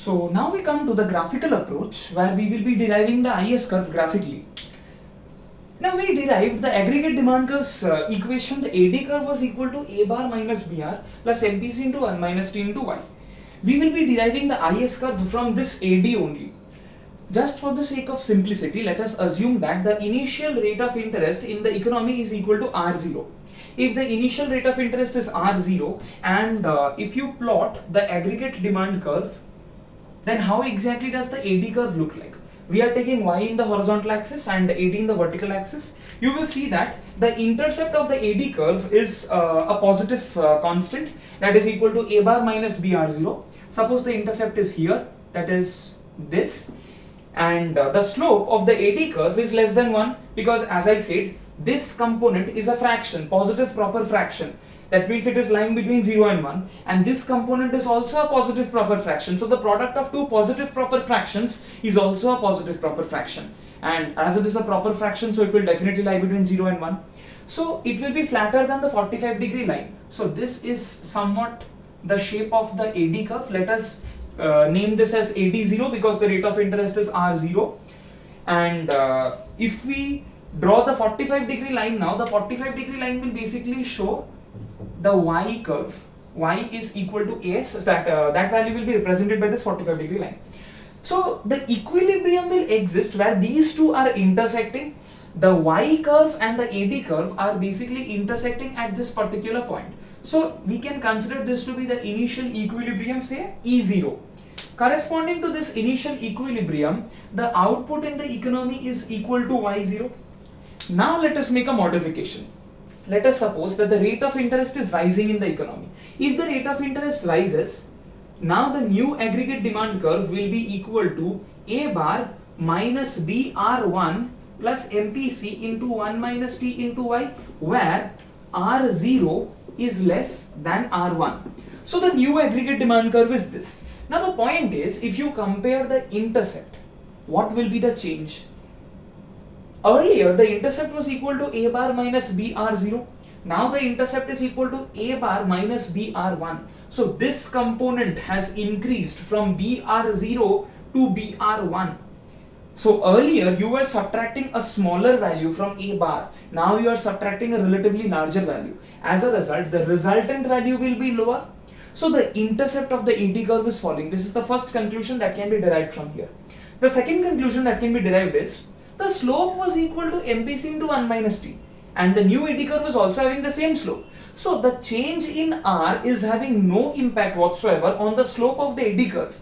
So now we come to the graphical approach where we will be deriving the IS curve graphically. Now we derived the aggregate demand curves equation. The AD curve was equal to A bar minus BR plus MPC into 1 minus T into Y. We will be deriving the IS curve from this AD only. Just for the sake of simplicity, let us assume that the initial rate of interest in the economy is equal to R0. If the initial rate of interest is R0 and if you plot the aggregate demand curve, then how exactly does the AD curve look like? We are taking y in the horizontal axis and AD in the vertical axis. You will see that the intercept of the AD curve is a positive constant that is equal to A bar minus BR0. Suppose the intercept is here, that is this, and the slope of the AD curve is less than 1 because, as I said, this component is a fraction, positive proper fraction. That means it is lying between 0 and 1, and this component is also a positive proper fraction. So the product of two positive proper fractions is also a positive proper fraction, and as it is a proper fraction, so it will definitely lie between 0 and 1. So it will be flatter than the 45-degree line. So this is somewhat the shape of the AD curve. Let us name this as AD0 because the rate of interest is R0. And if we draw the 45-degree line now, the 45-degree line will basically show the y curve. Y is equal to s, that value will be represented by this 45-degree line. So the equilibrium will exist where these two are intersecting. The y curve and the AD curve are basically intersecting at this particular point. So we can consider this to be the initial equilibrium, say E0. Corresponding to this initial equilibrium, the output in the economy is equal to Y0. Now let us make a modification. Let us suppose that the rate of interest is rising in the economy. If the rate of interest rises, now the new aggregate demand curve will be equal to A bar minus BR1 plus MPC into 1 minus T into Y, where R0 is less than R1. So the new aggregate demand curve is this. Now the point is, if you compare the intercept, what will be the change? Earlier the intercept was equal to A bar minus BR0. Now the intercept is equal to A bar minus BR1. So this component has increased from BR0 to BR1. So earlier you were subtracting a smaller value from A bar. Now you are subtracting a relatively larger value. As a result, the resultant value will be lower. So the intercept of the AD curve is falling. This is the first conclusion that can be derived from here. The second conclusion that can be derived is the slope was equal to MPC into 1 minus T, and the new AD curve is also having the same slope. So the change in R is having no impact whatsoever on the slope of the AD curve.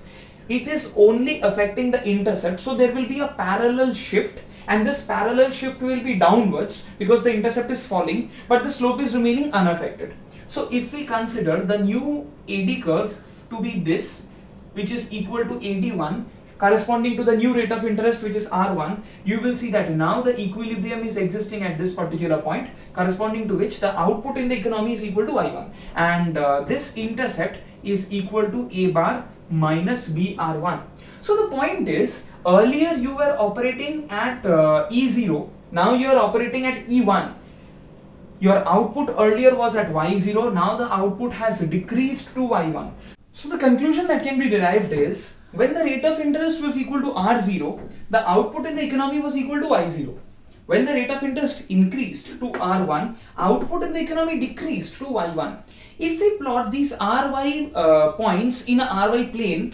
It is only affecting the intercept. So there will be a parallel shift, and this parallel shift will be downwards because the intercept is falling, but the slope is remaining unaffected. So if we consider the new AD curve to be this, which is equal to AD1, corresponding to the new rate of interest, which is R1, you will see that now the equilibrium is existing at this particular point, corresponding to which the output in the economy is equal to I1, and this intercept is equal to A bar minus BR1. So the point is, earlier you were operating at E0, now you are operating at E1. Your output earlier was at Y0, now the output has decreased to Y1. So the conclusion that can be derived is, when the rate of interest was equal to R0, the output in the economy was equal to Y0. When the rate of interest increased to R1, output in the economy decreased to Y1. If we plot these RY points in a RY plane,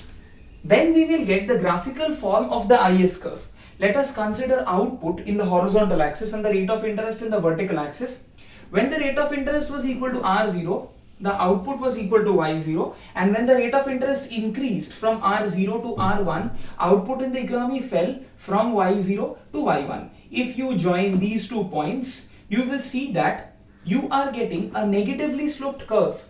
then we will get the graphical form of the IS curve. Let us consider output in the horizontal axis and the rate of interest in the vertical axis. When the rate of interest was equal to R0, the output was equal to Y0, and when the rate of interest increased from R0 to R1, output in the economy fell from Y0 to Y1. If you join these 2 points, you will see that you are getting a negatively sloped curve.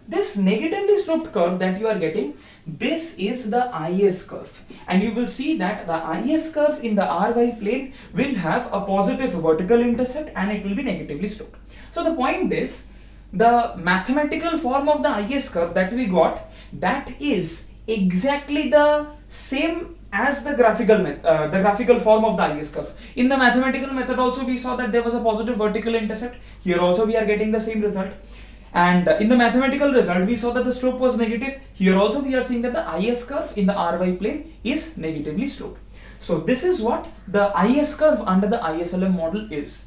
This negatively sloped curve that you are getting, this is the IS curve, and you will see that the IS curve in the RY plane will have a positive vertical intercept and it will be negatively sloped. So the point is, the mathematical form of the IS curve that we got, that is exactly the same as the graphical form of the IS curve. In the mathematical method also we saw that there was a positive vertical intercept. Here also we are getting the same result. And in the mathematical result, we saw that the slope was negative. Here also we are seeing that the IS curve in the RY plane is negatively sloped. So this is what the IS curve under the ISLM model is.